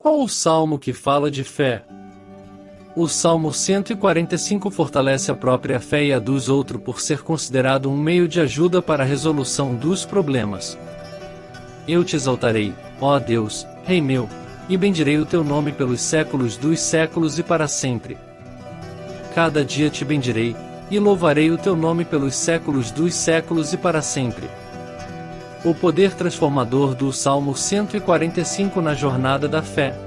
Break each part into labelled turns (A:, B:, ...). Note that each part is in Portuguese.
A: Qual o salmo que fala de fé? O Salmo 145 fortalece a própria fé e a dos outros por ser considerado um meio de ajuda para a resolução dos problemas. Eu te exaltarei, ó Deus, Rei meu, e bendirei o teu nome pelos séculos dos séculos e para sempre. Cada dia te bendirei, e louvarei o teu nome pelos séculos dos séculos e para sempre. O poder transformador do Salmo 145 na jornada da fé.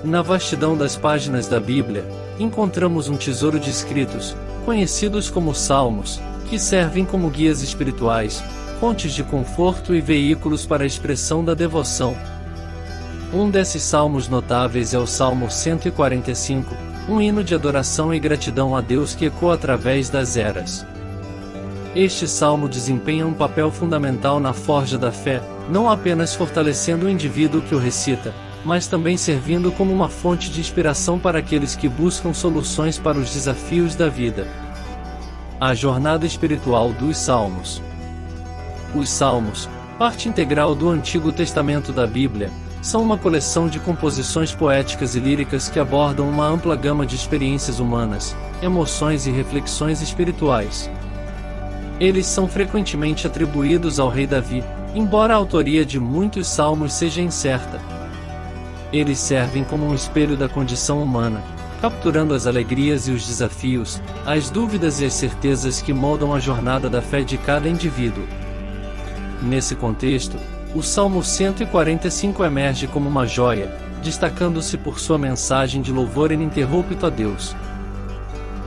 A: Na vastidão das páginas da Bíblia, encontramos um tesouro de escritos, conhecidos como Salmos, que servem como guias espirituais, fontes de conforto e veículos para a expressão da devoção. Um desses salmos notáveis é o Salmo 145, um hino de adoração e gratidão a Deus que ecoa através das eras. Este salmo desempenha um papel fundamental na forja da fé, não apenas fortalecendo o indivíduo que o recita, mas também servindo como uma fonte de inspiração para aqueles que buscam soluções para os desafios da vida. A jornada espiritual dos Salmos. Os Salmos, parte integral do Antigo Testamento da Bíblia, são uma coleção de composições poéticas e líricas que abordam uma ampla gama de experiências humanas, emoções e reflexões espirituais. Eles são frequentemente atribuídos ao rei Davi, embora a autoria de muitos salmos seja incerta. Eles servem como um espelho da condição humana, capturando as alegrias e os desafios, as dúvidas e as certezas que moldam a jornada da fé de cada indivíduo. Nesse contexto, o Salmo 145 emerge como uma joia, destacando-se por sua mensagem de louvor ininterrupto a Deus.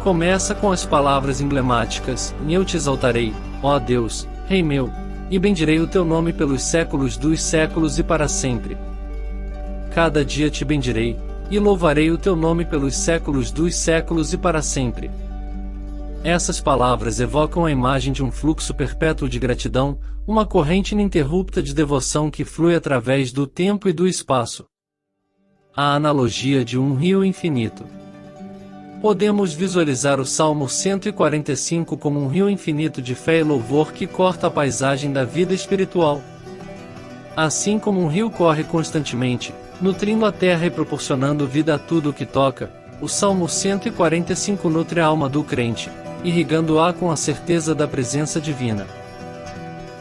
A: Começa com as palavras emblemáticas: Eu te exaltarei, ó Deus, Rei meu, e bendirei o teu nome pelos séculos dos séculos e para sempre. Cada dia te bendirei, e louvarei o teu nome pelos séculos dos séculos e para sempre. Essas palavras evocam a imagem de um fluxo perpétuo de gratidão, uma corrente ininterrupta de devoção que flui através do tempo e do espaço. A analogia de um rio infinito. Podemos visualizar o Salmo 145 como um rio infinito de fé e louvor que corta a paisagem da vida espiritual. Assim como um rio corre constantemente, nutrindo a terra e proporcionando vida a tudo o que toca, o Salmo 145 nutre a alma do crente, irrigando-a com a certeza da presença divina.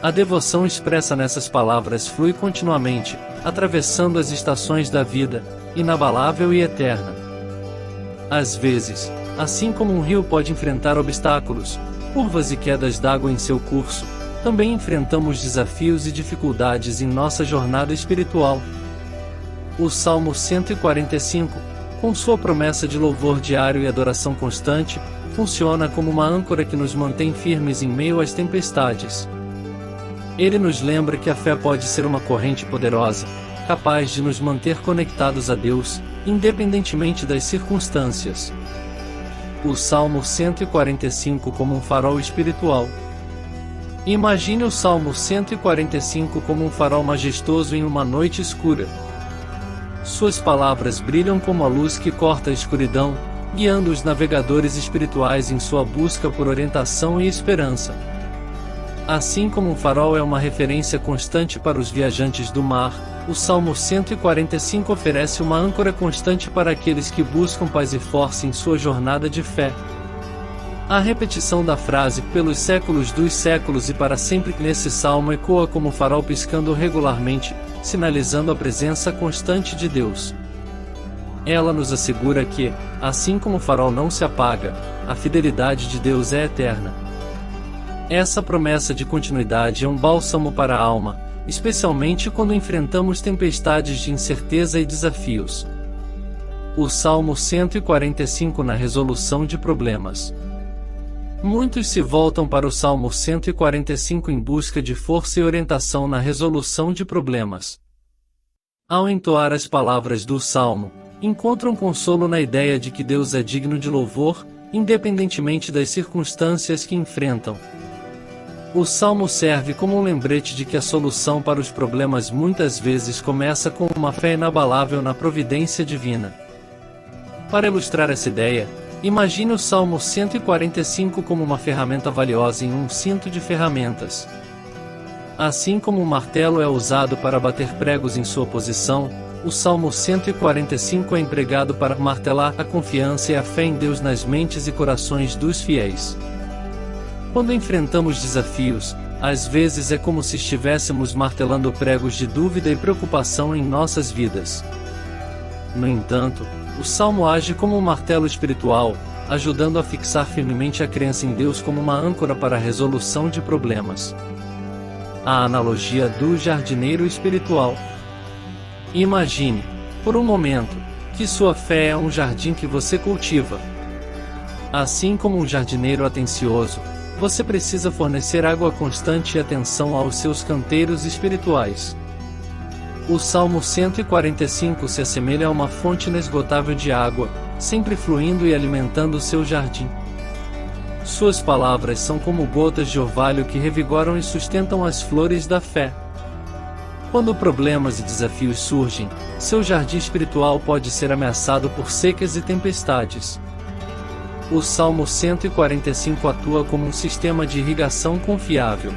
A: A devoção expressa nessas palavras flui continuamente, atravessando as estações da vida, inabalável e eterna. Às vezes, assim como um rio pode enfrentar obstáculos, curvas e quedas d'água em seu curso, também enfrentamos desafios e dificuldades em nossa jornada espiritual. O Salmo 145, com sua promessa de louvor diário e adoração constante, funciona como uma âncora que nos mantém firmes em meio às tempestades. Ele nos lembra que a fé pode ser uma corrente poderosa, capaz de nos manter conectados a Deus, independentemente das circunstâncias. O Salmo 145 como um farol espiritual. Imagine o Salmo 145 como um farol majestoso em uma noite escura. Suas palavras brilham como a luz que corta a escuridão, guiando os navegadores espirituais em sua busca por orientação e esperança. Assim como um farol é uma referência constante para os viajantes do mar, o Salmo 145 oferece uma âncora constante para aqueles que buscam paz e força em sua jornada de fé. A repetição da frase "pelos séculos dos séculos e para sempre" nesse salmo ecoa como um farol piscando regularmente, sinalizando a presença constante de Deus. Ela nos assegura que, assim como o farol não se apaga, a fidelidade de Deus é eterna. Essa promessa de continuidade é um bálsamo para a alma, especialmente quando enfrentamos tempestades de incerteza e desafios. O Salmo 145 na resolução de problemas. Muitos se voltam para o Salmo 145 em busca de força e orientação na resolução de problemas. Ao entoar as palavras do Salmo, encontram consolo na ideia de que Deus é digno de louvor, independentemente das circunstâncias que enfrentam. O Salmo serve como um lembrete de que a solução para os problemas muitas vezes começa com uma fé inabalável na providência divina. Para ilustrar essa ideia, imagine o Salmo 145 como uma ferramenta valiosa em um cinto de ferramentas. Assim como um martelo é usado para bater pregos em sua posição, O Salmo 145 é empregado para martelar a confiança e a fé em Deus nas mentes e corações dos fiéis. Quando enfrentamos desafios, às vezes é como se estivéssemos martelando pregos de dúvida e preocupação em nossas vidas. No entanto, o Salmo age como um martelo espiritual, ajudando a fixar firmemente a crença em Deus como uma âncora para a resolução de problemas. A analogia do jardineiro espiritual. Imagine, por um momento, que sua fé é um jardim que você cultiva. Assim como um jardineiro atencioso, você precisa fornecer água constante e atenção aos seus canteiros espirituais. O Salmo 145 se assemelha a uma fonte inesgotável de água, sempre fluindo e alimentando seu jardim. Suas palavras são como gotas de orvalho que revigoram e sustentam as flores da fé. Quando problemas e desafios surgem, seu jardim espiritual pode ser ameaçado por secas e tempestades. O Salmo 145 atua como um sistema de irrigação confiável,